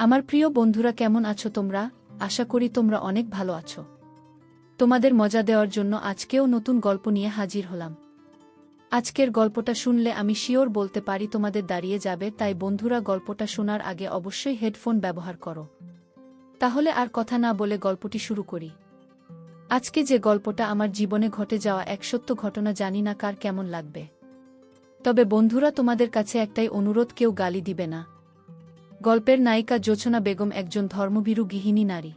আমার প্রিয় বন্ধুরা, কেমন আছো তোমরা? আশা করি তোমরা অনেক ভালো আছো। তোমাদের মজা দেওয়ার জন্য আজকেও নতুন গল্প নিয়ে হাজির হলাম। আজকের গল্পটা শুনলে আমি শিওর বলতে পারি তোমাদের দাঁড়িয়ে যাবে, তাই বন্ধুরা গল্পটা শোনার আগে অবশ্যই হেডফোন ব্যবহার করো। তাহলে আর কথা না বলে গল্পটি শুরু করি। আজকে যে গল্পটা আমার জীবনে ঘটে যাওয়া এক সত্য ঘটনা, জানি না কার কেমন লাগবে। তবে বন্ধুরা, তোমাদের কাছে একটাই অনুরোধ, কেউ গালি দিবে না। গল্পের নায়িকা জোছনা বেগম একজন ধর্মভীরু গৃহিণী নারী।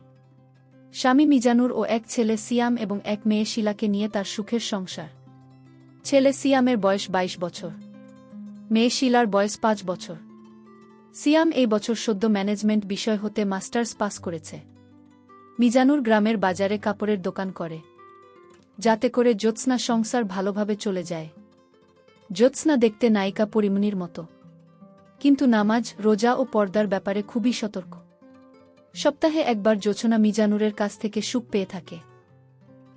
স্বামী মিজানুর ও এক ছেলে সিয়াম এবং এক মেয়ে শিলাকে নিয়ে তার সুখের সংসার। ছেলে সিয়ামের বয়স 22 বছর, মেয়ে শিলার বয়স 5 বছর। সিয়াম এই বছর সদ্য ম্যানেজমেন্ট বিষয় হতে মাস্টার্স পাস করেছে। মিজানুর গ্রামের বাজারে কাপড়ের দোকান করে, যাতে করে জ্যোৎস্না সংসার ভালোভাবে চলে যায়। জ্যোৎস্না দেখতে নায়িকা পরিমণির মতো, কিন্তু নামাজ, রোজা ও পর্দার ব্যাপারে খুবই সতর্ক। সপ্তাহে একবার জোছনা মিজানুরের কাছ থেকে সুখ পেয়ে থাকে,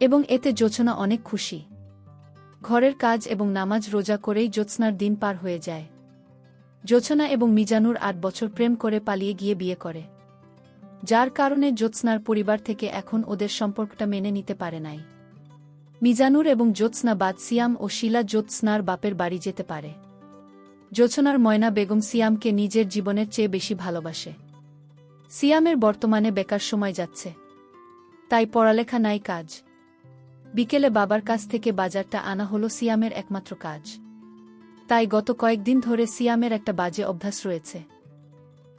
এবং এতে জোছনা অনেক খুশি। ঘরের কাজ এবং নামাজ রোজা করেই জ্যোৎস্নার দিন পার হয়ে যায়। জোছনা এবং মিজানুর 8 বছর প্রেম করে পালিয়ে গিয়ে বিয়ে করে, যার কারণে জ্যোৎস্নার পরিবার থেকে এখন ওদের সম্পর্কটা মেনে নিতে পারে নাই। মিজানুর এবং জ্যোৎস্না বাদ সিয়াম ও শিলা জ্যোৎস্নার বাপের বাড়ি যেতে পারে। জোছনার ময়না বেগম সিয়ামকে নিজের জীবনের চেয়ে বেশি ভালোবাসে। সিয়ামের বর্তমানে বেকার সময় যাচ্ছে, তাই পড়ালেখা নাই, কাজ। বিকেলে বাবার কাছ থেকে বাজারটা আনা হলো সিয়ামের একমাত্র কাজ। তাই গত কয়েকদিন ধরে সিয়ামের একটা বাজে অভ্যাস রয়েছে,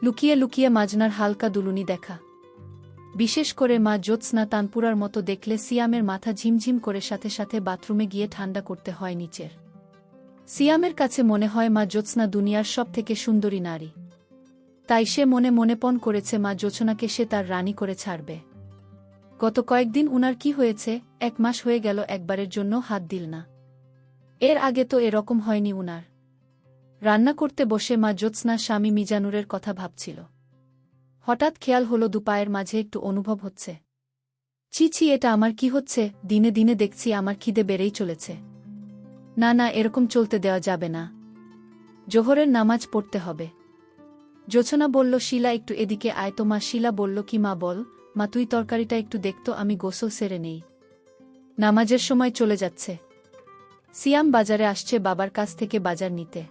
লুকিয়ে লুকিয়ে মাজনার হালকা দুলুনি দেখা। বিশেষ করে মা জ্যোৎস্না তানপুরার মতো দেখলে সিয়ামের মাথা ঝিমঝিম করে, সাথে সাথে বাথরুমে গিয়ে ঠান্ডা করতে হয় নিচের। সিয়ামের কাছে মনে হয় মা জ্যোৎস্না দুনিয়ার সব থেকে সুন্দরী নারী, তাই সে মনে মনে পণ করেছে মা জ্যোৎস্নাকে সে তার রানী করে ছাড়বে। গত কয়েকদিন উনার কি হয়েছে, 1 মাস হয়ে গেল একবারের জন্য হাত দিল না। এর আগে তো এরকম হয়নি উনার। রান্না করতে বসে মা জ্যোৎস্না স্বামী মিজানুরের কথা ভাবছিল। হঠাৎ খেয়াল হলো দুপায়ের মাঝে একটু অনুভব হচ্ছে। ছি ছি, এটা আমার কি হচ্ছে? দিনে দিনে দেখছি আমার খিদে বেড়েই চলেছে। না না, এরকম চলতে দেওয়া যাবে না, জোহরের নামাজ পড়তে হবে। জোছনা বলল, শিলা একটু এদিকে আয় তো। মা শিলা বলল, কি মা? বল মা, তুই তরকারিটা একটু দেখতো, আমি গোসল সেরে নেই, নামাজের সময় চলে যাচ্ছে। সিয়াম বাজারে আসছে বাবার কাছ থেকে বাজার নিতে।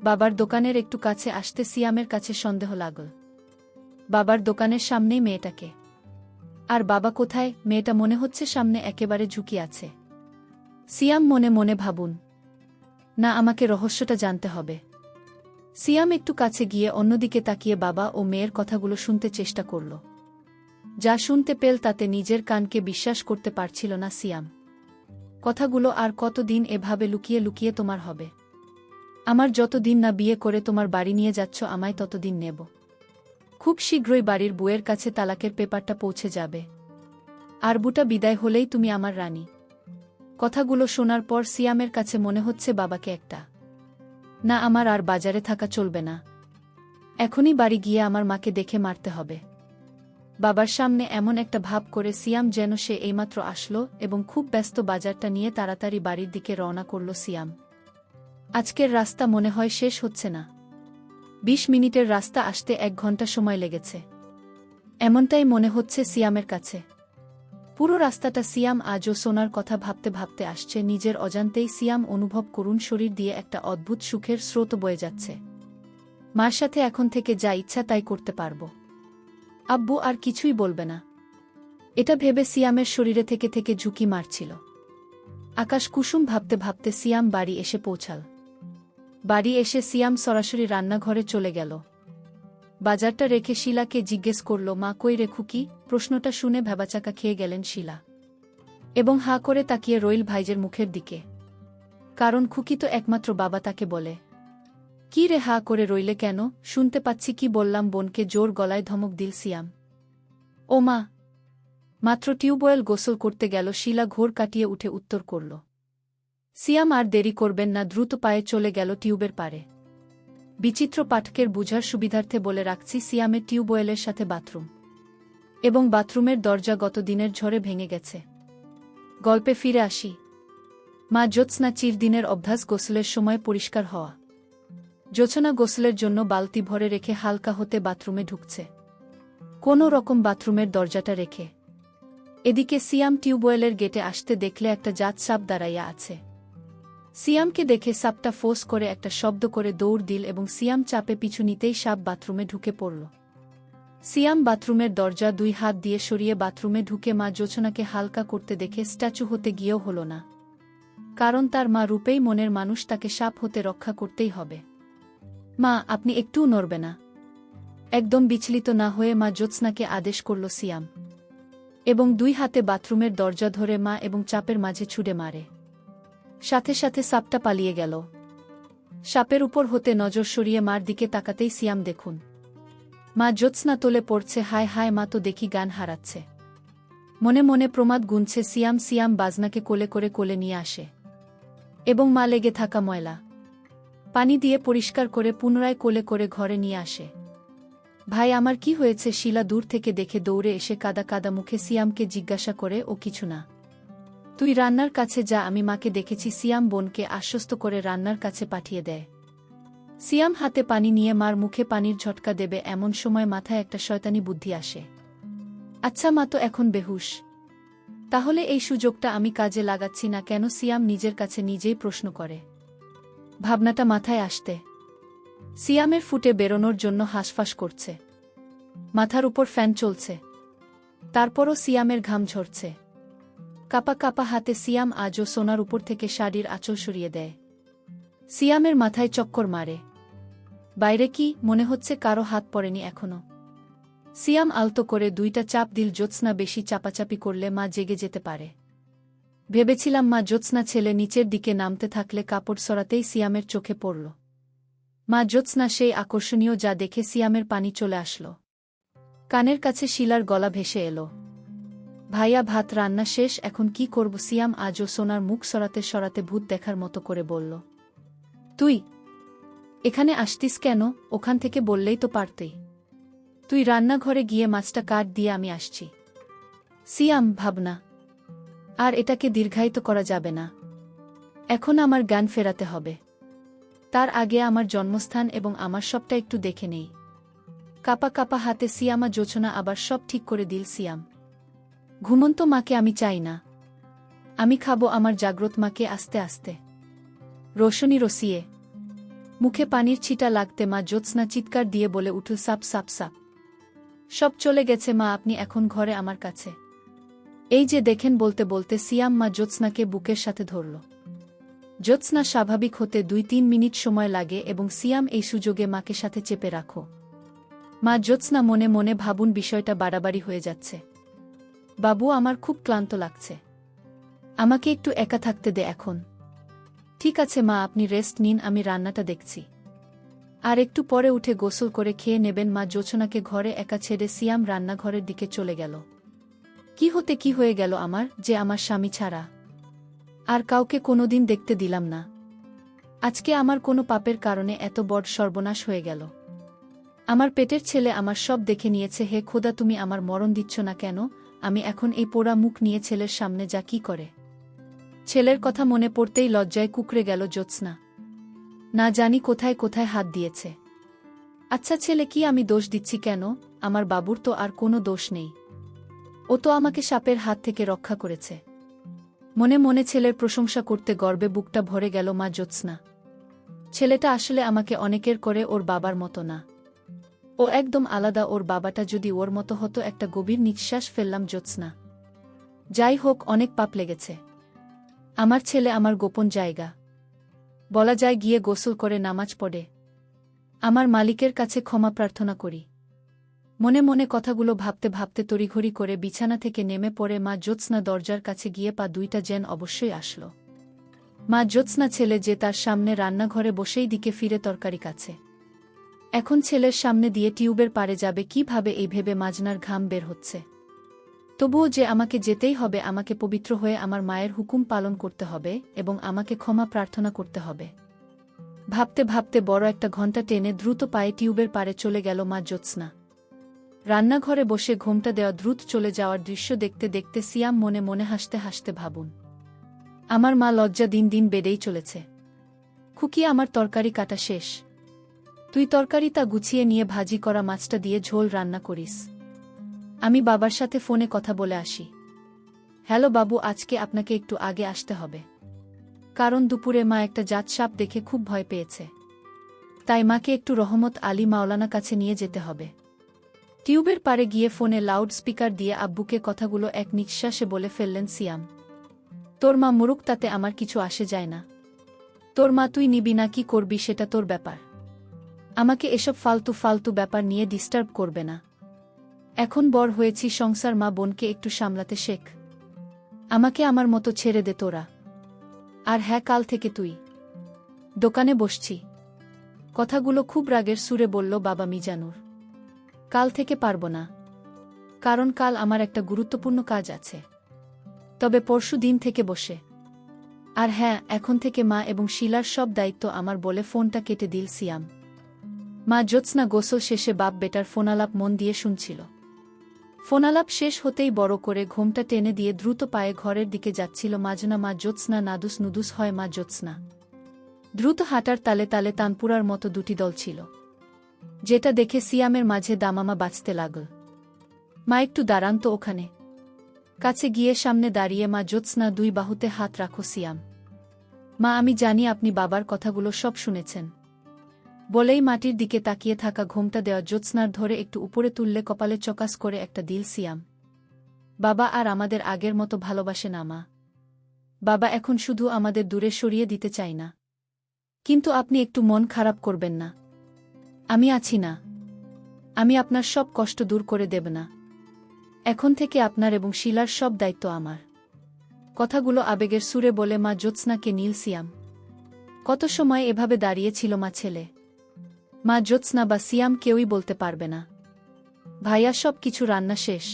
বাবার দোকানের একটু কাছে আসতে সিয়ামের কাছে সন্দেহ লাগল। বাবার দোকানের সামনেই মেয়েটাকে। আর বাবা কোথায়? মেয়েটা মনে হচ্ছে সামনে একেবারে ঝুঁকি আছে। সিয়াম মনে মনে ভাবুন, না, আমাকে রহস্যটা জানতে হবে। সিয়াম একটু কাছে গিয়ে অন্যদিকে তাকিয়ে বাবা ও মেয়ের কথাগুলো শুনতে চেষ্টা করল। যা শুনতে পেল তাতে নিজের কানকে বিশ্বাস করতে পারছিল না সিয়াম। কথাগুলো, আর কতদিন এভাবে লুকিয়ে লুকিয়ে তোমার হবে? আমার যতদিন না বিয়ে করে তোমার বাড়ি নিয়ে যাচ্ছ, আমায় ততদিন নেব। খুব শীঘ্রই বাড়ির বউয়ের কাছে তালাকের পেপারটা পৌঁছে যাবে, আর বুটা বিদায় হলেই তুমি আমার রানী। কথাগুলো শোনার পর সিয়ামের কাছে মনে হচ্ছে বাবাকে একটা, না, আমার আর বাজারে থাকা চলবে না, এখনই বাড়ি গিয়ে আমার মাকে দেখে মারতে হবে। বাবার সামনে এমন একটা ভাব করে সিয়াম যেন সে এইমাত্র আসলো, এবং খুব ব্যস্ত বাজারটা নিয়ে তাড়াতাড়ি বাড়ির দিকে রওনা করল সিয়াম। আজকের রাস্তা মনে হয় শেষ হচ্ছে না। 20 মিনিটের রাস্তা আসতে 1 ঘন্টা সময় লেগেছে, এমনটাই মনে হচ্ছে সিয়ামের কাছে। পুরো রাস্তাটা সিয়াম আজও সোনার কথা ভাবতে ভাবতে আসছে। নিজের অজান্তেই সিয়াম অনুভব করুন শরীর দিয়ে একটা অদ্ভুত সুখের স্রোত বয়ে যাচ্ছে। মার সাথে এখন থেকে যা ইচ্ছা তাই করতে পারবো, আব্বু আর কিছুই বলবে না, এটা ভেবে সিয়ামের শরীরে থেকে থেকে ঝুঁকি মারছিল। আকাশ কুসুম ভাবতে ভাবতে সিয়াম বাড়ি এসে পৌঁছাল। বাড়ি এসে সিয়াম সরাসরি রান্নাঘরে চলে গেল। বাজারটা রেখে শিলাকে জিজ্ঞেস করল, মা কই রে খুকি? প্রশ্নটা শুনে ভ্যাবাচাকা খেয়ে গেলেন শিলা, এবং হাঁ করে তাকিয়ে রইল ভাইজের মুখের দিকে, কারণ খুকি তো একমাত্র বাবা তাকে বলে। কি রে, হাঁ করে রইলে কেন? শুনতে পাচ্ছি কি বললাম? বোনকে জোর গলায় ধমক দিল সিয়াম। ও মা! মাত্র টিউবওয়েল গোসল করতে গেল, শিলা ঘোর কাটিয়ে উঠে উত্তর করল। সিয়াম আর দেরি করবেন না, দ্রুত পায়ে চলে গেল টিউবের পারে। বিচিত্র পাঠকের বুঝার সুবিধার্থে বলে রাখছি, সিয়ামের টিউবওয়েলের সাথে বাথরুম, এবং বাথরুমের দরজা গত দিনের ঝড়ে ভেঙে গেছে। গল্পে ফিরে আসি। মা জ্যোৎস্না চিরদিনের অভ্যাস গোসলের সময় পরিষ্কার হওয়া। জোছনা গোসলের জন্য বালতি ভরে রেখে হালকা হতে বাথরুমে ঢুকছে, কোনো রকম বাথরুমের দরজাটা রেখে। এদিকে সিয়াম টিউবওয়েলের গেটে আসতে দেখলে একটা জাত সাপ দাঁড়াইয়া আছে। সিয়ামকে দেখে সাপটা ফোঁস করে একটা শব্দ করে দৌড় দিল এবং সিয়াম চাপে পিছু নিতেই সাপ বাথরুমে ঢুকে পড়ল। সিয়াম বাথরুমের দরজা 2 হাত দিয়ে সরিয়ে বাথরুমে ঢুকে মা জোছনাকে হালকা করতে দেখে স্ট্যাচু হতে গিয়েও হল না, কারণ তার মা রূপেই মনের মানুষ, তাকে সাপ হতে রক্ষা করতেই হবে। মা, আপনি একটুও নড়বে না। একদম বিচলিত না হয়ে মা জ্যোৎস্নাকে আদেশ করল সিয়াম, এবং 2 হাতে বাথরুমের দরজা ধরে মা এবং চাপের মাঝে ছুড়ে মারে। সাথে সাথে সাপটা পালিয়ে গেল। সাপের উপর হতে নজর সরিয়ে মার দিকে তাকাতেই সিয়াম দেখুন মা জ্যোৎস্না তোলে পড়ছে। হায় হায়, মা তো দেখি গান হারাচ্ছে। মনে মনে প্রমাদ গুনছে সিয়াম। সিয়াম বাজনাকে কোলে করে কোলে নিয়ে আসে এবং মা লেগে থাকা ময়লা পানি দিয়ে পরিষ্কার করে পুনরায় কোলে করে ঘরে নিয়ে আসে। ভাই, আমার কি হয়েছে? শিলা দূর থেকে দেখে দৌড়ে এসে কাদা কাদা মুখে সিয়ামকে জিজ্ঞাসা করে। ও কিছু না, তুই রান্নার কাছে যা, আমি মাকে দেখেছি। সিয়াম বোনকে আশ্বস্ত করে রান্নার কাছে পাঠিয়ে দেয়। সিয়াম হাতে পানি নিয়ে মার মুখে পানির ঝটকা দেবে এমন সময় মাথায় একটা শয়তানি বুদ্ধি আসে। আচ্ছা, মা তো এখন বেহুশ, তাহলে এই সুযোগটা আমি কাজে লাগাচ্ছি না কেন? সিয়াম নিজের কাছে নিজেই প্রশ্ন করে। ভাবনাটা মাথায় আসতে সিয়ামের ফুটে বেরোনোর জন্য হাঁসফাঁস করছে। মাথার উপর ফ্যান চলছে, তারপরও সিয়ামের ঘাম ঝরছে। কাপা কাপা হাতে সিয়াম আজও সোনার উপর থেকে শাড়ির আঁচল সরিয়ে দেয়। সিয়ামের মাথায় চক্কর মারে। বাইরে কি মনে হচ্ছে? কারো হাত পড়েনি এখনো। সিয়াম আলতো করে 2টা চাপ দিল। জ্যোৎস্না বেশি চাপাচাপি করলে মা জেগে যেতে পারে। ভেবেছিলাম মা জ্যোৎস্না ছেলে নিচের দিকে নামতে থাকলে কাপড় সরাতেই সিয়ামের চোখে পড়ল মা জ্যোৎস্না, সেই আকর্ষণীয় যা দেখে সিয়ামের পানি চলে আসল। কানের কাছে শিলার গলা ভেসে এলো। ভাইয়া, ভাত রান্না শেষ, এখন কি করব? সিয়াম আজও সোনার মুখ সরাতে সরাতে ভূত দেখার মতো করে বলল। তুই এখানে আসতিস কেন? ওখান থেকে বললেই তো পারতেই। তুই রান্নাঘরে গিয়ে মাছটা কাট দিয়ে আমি আসছি। সিয়াম, ভাবনা, আর এটাকে দীর্ঘায়িত করা যাবে না। এখন আমার জ্ঞান ফেরাতে হবে। তার আগে আমার জন্মস্থান এবং আমার সবটা একটু দেখে নেই। কাপা কাপা হাতে সিয়ামা জোছনা আবার সব ঠিক করে দিল। সিয়াম, ঘুমন্ত মাকে আমি চাই না, আমি খাবো আমার জাগ্রত মাকে। আস্তে আস্তে রোশনি রসিয়ে মুখে পানির ছিটা লাগতে মা জ্যোৎস্না চিৎকার দিয়ে বলে উঠল, সাপ সাপ সাপ, সব চলে গেছে মা, আপনি এখন ঘরে আমার কাছে। এই যে দেখেন। বলতে বলতে সিয়াম মা জ্যোৎস্নাকে বুকের সাথে ধরল। জ্যোৎস্না স্বাভাবিক হতে 2-3 মিনিট সময় লাগে এবং সিয়াম এই সুযোগে মাকে সাথে চেপে রাখো। মা জ্যোৎস্না মনে মনে ভাবুন, বিষয়টা বাড়াবাড়ি হয়ে যাচ্ছে। বাবু, আমার খুব ক্লান্ত লাগছে, আমাকে একটু একা থাকতে দে এখন। ঠিক আছে মা, আপনি রেস্ট নিন, আমি রান্নাটা দেখছি। আর একটু পরে উঠে গোসল করে খেয়ে নেবেন। মা জোছনাকে ঘরে একা ছেড়ে সিয়াম রান্নাঘরের দিকে চলে গেল। কি হয়ে গেল আমার, যে আমার স্বামী ছাড়া আর কাউকে কোনোদিন দেখতে দিলাম না। আজকে আমার কোনো পাপের কারণে এত বড় সর্বনাশ হয়ে গেল। আমার পেটের ছেলে আমার সব দেখে নিয়েছে। হে খোদা, তুমি আমার মরণ দিচ্ছ না কেন? আমি এখন এই পোড়া মুখ নিয়ে ছেলের সামনে যা কি করে? ছেলের কথা মনে পড়তেই লজ্জায় কুঁকড়ে গেল জ্যোৎস্না। না জানি কোথায় কোথায় হাত দিয়েছে। আচ্ছা ছেলে, কি আমি দোষ দিচ্ছি কেন? আমার বাবুর তো আর কোনো দোষ নেই, ও তো আমাকে সাপের হাত থেকে রক্ষা করেছে। মনে মনে ছেলের প্রশংসা করতে গর্বে বুকটা ভরে গেল মা জ্যোৎস্না। ছেলেটা আসলে আমাকে অনেকের করে, ওর বাবার মতো না, ও একদম আলাদা। ওর বাবাটা যদি ওর মতো হতো। একটা গভীর নিঃশ্বাস ফেললাম জ্যোৎস্না। যাই হোক, অনেক পাপ লেগেছে। আমার ছেলে আমার গোপন জায়গা, বলা যায় গিয়ে গোসল করে নামাজ পড়ে আমার মালিকের কাছে ক্ষমা প্রার্থনা করি। মনে মনে কথাগুলো ভাবতে ভাবতে তড়িঘড়ি করে বিছানা থেকে নেমে পড়ে মা জ্যোৎস্না দরজার কাছে গিয়ে পা 2টা যেন অবশ্যই আসল। মা জ্যোৎস্না ছেলে যে তার সামনে রান্নাঘরে বসেই দিকে ফিরে তরকারি কাছে। এখন ছেলের সামনে দিয়ে টিউবের পারে যাবে কিভাবে এই ভেবে মাজনার ঘাম বের হচ্ছে। তবুও যে আমাকে যেতেই হবে, আমাকে পবিত্র হয়ে আমার মায়ের হুকুম পালন করতে হবে এবং আমাকে ক্ষমা প্রার্থনা করতে হবে। ভাবতে ভাবতে বড় একটা ঘণ্টা টেনে দ্রুত পায়ে টিউবের পারে চলে গেল মা জ্যোৎস্না। রান্নাঘরে বসে ঘোমটা দেওয়া দ্রুত চলে যাওয়ার দৃশ্য দেখতে দেখতে সিয়াম মনে মনে হাসতে হাসতে ভাবুন, আমার মা লজ্জা দিন দিন বেড়েই চলেছে। খুকি, আমার তরকারি কাটা শেষ। তুই তরকারিটা গুছিয়ে নিয়ে ভাজি করা মাছটা দিয়ে ঝোল রান্না করিস। আমি বাবার সাথে ফোনে কথা বলে আসি। হ্যালো বাবু, আজকে আপনাকে একটু আগে আসতে হবে। কারণ দুপুরে মা একটা জাত সাপ দেখে খুব ভয় পেয়েছে। তাই মাকে একটু রহমত আলী মাওলানা কাছে নিয়ে যেতে হবে। টিউবের পারে গিয়ে ফোনে লাউড স্পিকার দিয়ে আব্বুকে কথাগুলো এক নিঃশ্বাসে বলে ফেললেন সিয়াম। তোর মা মরুক, তাতে আমার কিছু আসে যায় না। তোর মা তুই নিবি না কি করবি সেটা তোর ব্যাপার। আমাকে এসব ফালতু ফালতু ব্যাপার নিয়ে ডিস্টার্ব করবে না। এখন বড় হয়েছি, সংসার, মা বোনকে একটু সামলাতে শেখ। আমাকে আমার মতো ছেড়ে দে তোরা। আর হ্যাঁ, কাল থেকে তুই দোকানে বসছি। কথাগুলো খুব রাগের সুরে বলল বাবা মিজানুর। কাল থেকে পারব না, কারণ কাল আমার একটা গুরুত্বপূর্ণ কাজ আছে। তবে পরশু দিন থেকে বসে। আর হ্যাঁ, এখন থেকে মা এবং শিলার সব দায়িত্ব আমার, বলে ফোনটা কেটে দিল সিয়াম। মা জ্যোৎস্না গোসল শেষে বাপ বেটার ফোনালাপ মন দিয়ে শুনছিল। ফোনালাপ শেষ হতেই বড় করে ঘোমটা টেনে দিয়ে দ্রুত পায়ে ঘরের দিকে যাচ্ছিল মাজনা। মা জ্যোৎস্না নাদুস নুদুস হয় মা জ্যোৎস্না। দ্রুত হাঁটার তালে তালে তানপুরার মতো দুটি দল ছিল, যেটা দেখে সিয়ামের মাঝে দামামা বাঁচতে লাগল। মা একটু দাঁড়ান তো ওখানে। কাছে গিয়ে সামনে দাঁড়িয়ে মা জ্যোৎস্না, দুই বাহুতে হাত রাখো। সিয়াম, মা আমি জানি আপনি বাবার কথাগুলো সব শুনেছেন, বলেই মাটির দিকে তাকিয়ে থাকা ঘোমটা দেওয়া জ্যোৎস্নার ধরে একটু উপরে তুললে কপালে চকাস করে একটা দিল সিয়াম। বাবা আর আমাদের আগের মতো ভালোবাসে না মা। বাবা এখন শুধু আমাদের দূরে সরিয়ে দিতে চাই না। কিন্তু আপনি একটু মন খারাপ করবেন না। আমি আছি না। আমি আপনার সব কষ্ট দূর করে দেব না। এখন থেকে আপনার এবং শিলার সব দায়িত্ব আমার। কথাগুলো আবেগের সুরে বলে মা জ্যোৎস্নাকে নীল সিয়াম। কত সময় এভাবে দাঁড়িয়েছিল মা ছেলে। মা জ্যোৎস্না বা সিয়াম কেউই বলতে পারবে না। ভাইয়া সব কিছু রান্না শেষ।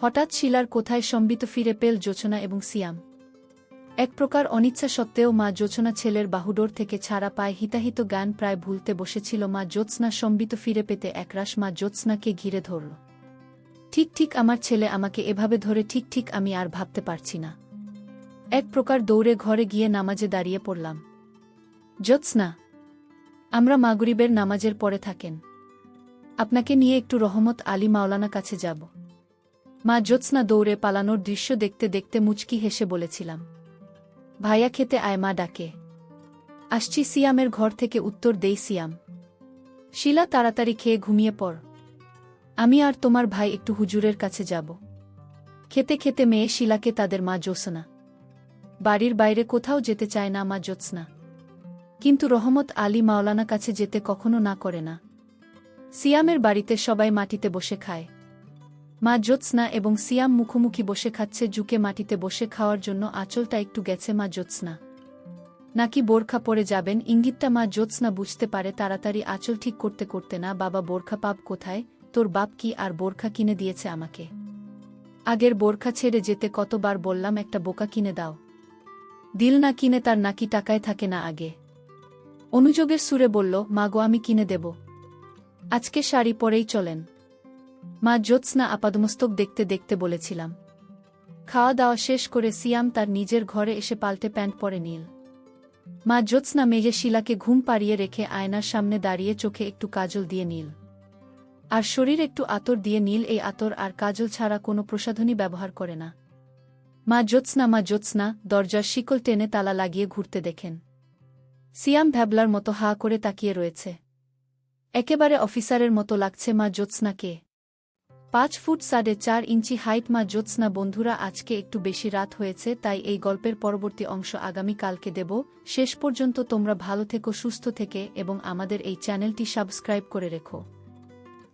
হঠাৎ শিলার কোথায় সম্বিত ফিরে পেল জোছনা এবং সিয়াম। এক প্রকার অনিচ্ছা সত্ত্বেও মা জোছনা ছেলের বাহুডোর থেকে ছাড়া পায় হিতাহিত জ্ঞান প্রায় ভুলতে বসেছিল। মা জ্যোৎস্না সম্বিত ফিরে পেতে একরাশ মা জ্যোৎস্নাকে ঘিরে ধরল। ঠিক ঠিক আমার ছেলে আমাকে এভাবে ধরে, ঠিক ঠিক আমি আর ভাবতে পারছি না। এক প্রকার দৌড়ে ঘরে গিয়ে নামাজে দাঁড়িয়ে পড়লাম। জ্যোৎস্না, আমরা মাগরিবের নামাজের পরে থাকেন। আপনাকে নিয়ে একটু রহমত আলী মাওলানা কাছে যাব। মা জ্যোৎস্না দৌড়ে পালানোর দৃশ্য দেখতে দেখতে মুচকি হেসে বলেছিলাম। ভাইয়া খেতে আয়, মা ডাকে। আসছি। সিয়ামের ঘর থেকে উত্তর দেই সিয়াম। শিলা তাড়াতাড়ি খেয়ে ঘুমিয়ে পড়। আমি আর তোমার ভাই একটু হুজুরের কাছে যাব। খেতে খেতে মেয়ে শিলাকে তাদের মা জ্যোৎস্না। বাড়ির বাইরে কোথাও যেতে চায় না মা জ্যোৎস্না, কিন্তু রহমত আলী মাওলানা কাছে যেতে কখনো না করে না। সিয়ামের বাড়িতে সবাই মাটিতে বসে খায়। মা জ্যোৎস্না এবং সিয়াম মুখোমুখি বসে খাচ্ছে। ঝুঁকে মাটিতে বসে খাওয়ার জন্য আঁচলটা একটু গেছে মা জ্যোৎস্না। নাকি বোরখা পরে যাবেন ইঙ্গিতটা মা জ্যোৎস্না বুঝতে পারে। তাড়াতাড়ি আঁচল ঠিক করতে করতে, না বাবা, বোরখা পাব কোথায়? তোর বাপ কি আর বোরখা কিনে দিয়েছে আমাকে? আগের বোরখা ছেড়ে যেতে কতবার বললাম একটা বোকা কিনে দাও। দিল না কিনে, তার নাকি টাকায় থাকে না আগে। অনুযোগের সুরে বলল, মা গো আমি কিনে দেব। আজকে শাড়ি পরেই চলেন। মা জ্যোৎস্না আপাদমস্তক দেখতে দেখতে বলেছিলাম। খাওয়া দাওয়া শেষ করে সিয়াম তার নিজের ঘরে এসে পাল্টে প্যান্ট পরে নীল। মা জ্যোৎস্না মেয়ে শিলাকে ঘুম পাড়িয়ে রেখে আয়নার সামনে দাঁড়িয়ে চোখে একটু কাজল দিয়ে নীল, আর শরীর একটু আতর দিয়ে নীল। এই আতর আর কাজল ছাড়া কোনো প্রসাধনী ব্যবহার করে না। মা জ্যোৎস্না দরজার শিকল টেনে তালা লাগিয়ে ঘুরতে দেখেন। সিয়াম ভ্যাবলার মতো হা করে তাকিয়ে রয়েছে। একেবারে অফিসারের মতো লাগছে মা জ্যোৎস্নাকে। 5 ফুট 4.5 ইঞ্চি হাইট মা জ্যোৎস্না। বন্ধুরা, আজকে একটু বেশি রাত হয়েছে, তাই এই গল্পের পরবর্তী অংশ আগামী কালকে দেব। শেষ পর্যন্ত তোমরা ভালো থেকো, সুস্থ থেকে এবং আমাদের এই চ্যানেলটি সাবস্ক্রাইব করে রেখো।